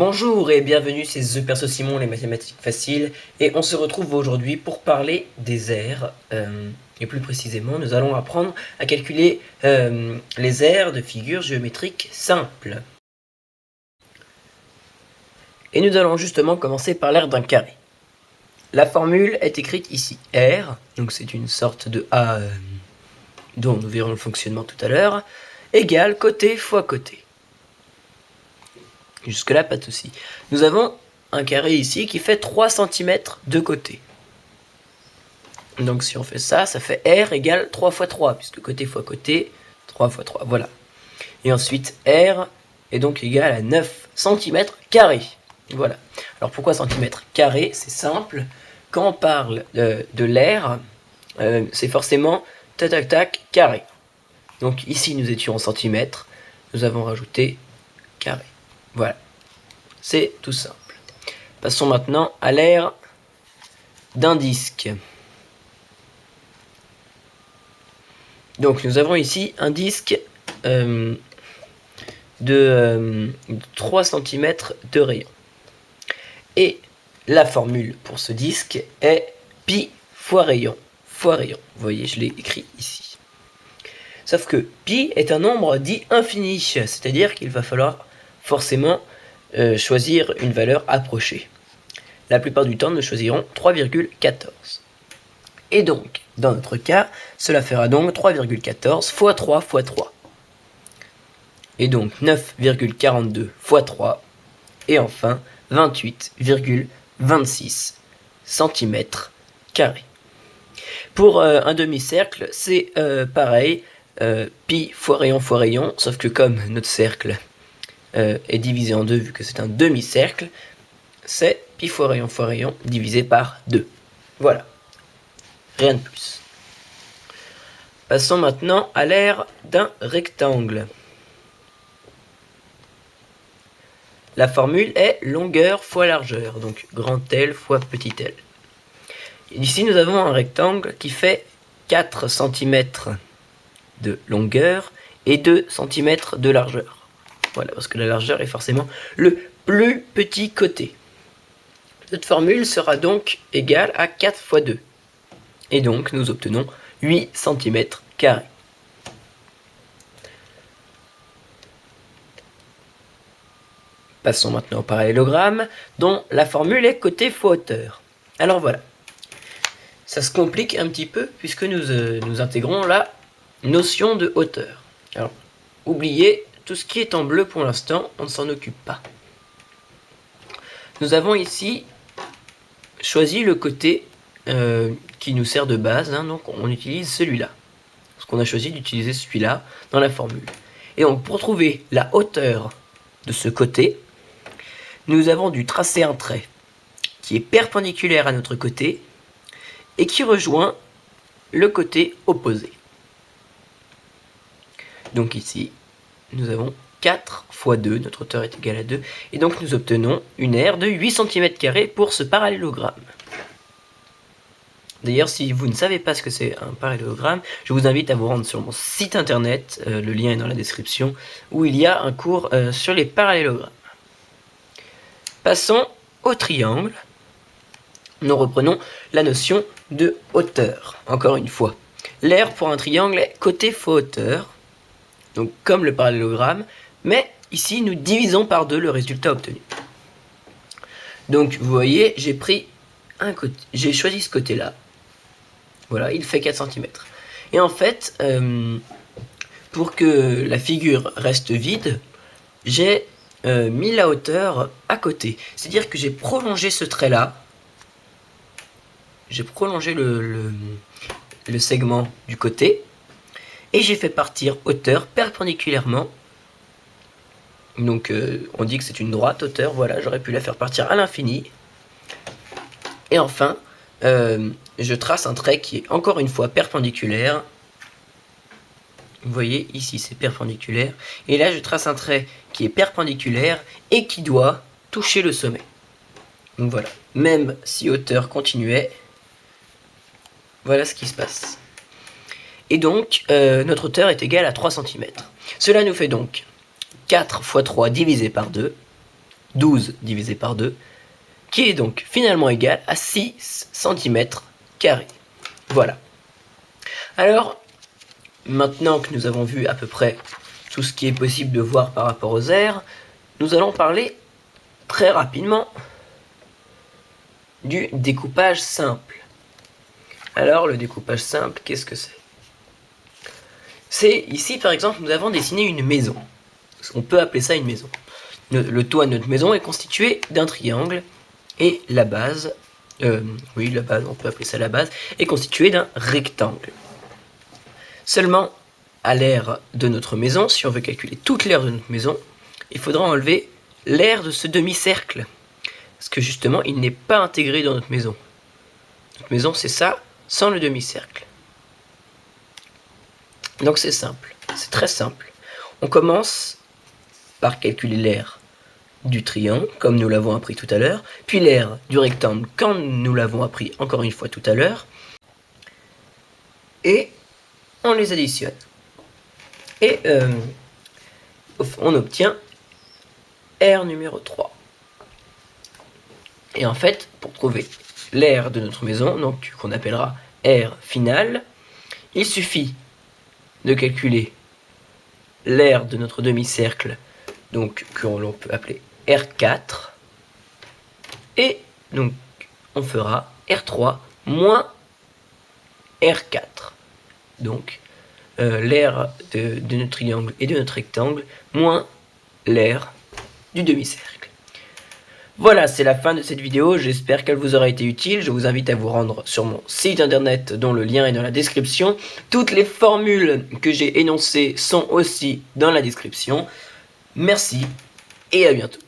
Bonjour et bienvenue, c'est The Perso Simon, les mathématiques faciles, et on se retrouve aujourd'hui pour parler des aires, et plus précisément nous allons apprendre à calculer les aires de figures géométriques simples. Et nous allons justement commencer par l'aire d'un carré. La formule est écrite ici, R, donc c'est une sorte de A dont nous verrons le fonctionnement tout à l'heure, égale côté fois côté. Jusque là, pas de souci. Nous avons un carré ici qui fait 3 cm de côté. Donc si on fait ça, ça fait R égale 3 fois 3, puisque côté fois côté, 3 fois 3, voilà. Et ensuite, R est donc égal à 9 cm carrés. Voilà. Alors pourquoi centimètre carré? C'est simple. Quand on parle de l'aire, c'est forcément tac tac tac carré. Donc ici nous étions en centimètres, nous avons rajouté carré. Voilà, c'est tout simple. Passons maintenant à l'aire d'un disque. Donc nous avons ici un disque de 3 cm de rayon. Et la formule pour ce disque est pi fois rayon. Fois rayon. Vous voyez, je l'ai écrit ici. Sauf que pi est un nombre dit infini, c'est-à-dire qu'il va falloir forcément choisir une valeur approchée. La plupart du temps, nous choisirons 3,14. Et donc, dans notre cas, cela fera donc 3,14 fois 3 fois 3. Et donc 9,42 fois 3. Et enfin 28,26 cm carrés. Pour un demi-cercle, c'est pareil, pi fois rayon, sauf que comme notre cercle est divisé en deux, vu que c'est un demi-cercle, c'est pi fois rayon divisé par 2. Voilà. Rien de plus. Passons maintenant à l'aire d'un rectangle. La formule est longueur fois largeur, donc grand L fois petit l. Ici, nous avons un rectangle qui fait 4 cm de longueur et 2 cm de largeur. Voilà, parce que la largeur est forcément le plus petit côté. Cette formule sera donc égale à 4 fois 2. Et donc, nous obtenons 8 cm carrés. Passons maintenant au parallélogramme, dont la formule est côté fois hauteur. Alors voilà. Ça se complique un petit peu, puisque nous intégrons la notion de hauteur. Alors, oubliez, tout ce qui est en bleu pour l'instant, on ne s'en occupe pas. Nous avons ici choisi le côté qui nous sert de base, donc on utilise celui-là. Parce qu'on a choisi d'utiliser celui-là dans la formule. Et donc pour trouver la hauteur de ce côté, nous avons dû tracer un trait qui est perpendiculaire à notre côté et qui rejoint le côté opposé. Donc ici, nous avons 4 fois 2, notre hauteur est égale à 2, et donc nous obtenons une aire de 8 cm² pour ce parallélogramme. D'ailleurs, si vous ne savez pas ce que c'est un parallélogramme, je vous invite à vous rendre sur mon site internet, le lien est dans la description, où il y a un cours sur les parallélogrammes. Passons au triangle. Nous reprenons la notion de hauteur, encore une fois. L'aire pour un triangle est côté fois hauteur, donc comme le parallélogramme, mais ici nous divisons par 2 le résultat obtenu. Donc vous voyez, j'ai choisi ce côté-là. Voilà, il fait 4 cm. Et en fait, pour que la figure reste vide, j'ai mis la hauteur à côté. C'est-à-dire que j'ai prolongé ce trait-là. J'ai prolongé le segment du côté. Et j'ai fait partir hauteur perpendiculairement. Donc on dit que c'est une droite hauteur. Voilà, j'aurais pu la faire partir à l'infini. Et enfin, je trace un trait qui est encore une fois perpendiculaire. Vous voyez, ici c'est perpendiculaire. Et là, je trace un trait qui est perpendiculaire et qui doit toucher le sommet. Donc voilà, même si hauteur continuait, voilà ce qui se passe. Et donc, notre hauteur est égale à 3 cm. Cela nous fait donc 4 fois 3 divisé par 2. 12 divisé par 2, qui est donc finalement égal à 6 cm². Voilà. Alors, maintenant que nous avons vu à peu près tout ce qui est possible de voir par rapport aux aires, nous allons parler très rapidement du découpage simple. Alors, le découpage simple, qu'est-ce que c'est? C'est ici, par exemple, nous avons dessiné une maison. On peut appeler ça une maison. Le toit de notre maison est constitué d'un triangle et la base, la base, on peut appeler ça la base, est constituée d'un rectangle. Seulement, à l'aire de notre maison, si on veut calculer toute l'aire de notre maison, il faudra enlever l'aire de ce demi-cercle. Parce que justement, il n'est pas intégré dans notre maison. Notre maison, c'est ça, sans le demi-cercle. Donc c'est simple, c'est très simple. On commence par calculer l'aire du triangle, comme nous l'avons appris tout à l'heure, puis l'aire du rectangle, comme nous l'avons appris encore une fois tout à l'heure, et on les additionne. Et on obtient R numéro 3. Et en fait, pour trouver l'aire de notre maison, donc qu'on appellera R final, il suffit de calculer l'aire de notre demi-cercle, donc que l'on peut appeler R4, et donc on fera R3 moins R4. Donc l'aire de notre triangle et de notre rectangle moins l'aire du demi-cercle. Voilà, c'est la fin de cette vidéo, j'espère qu'elle vous aura été utile. Je vous invite à vous rendre sur mon site internet dont le lien est dans la description. Toutes les formules que j'ai énoncées sont aussi dans la description. Merci et à bientôt.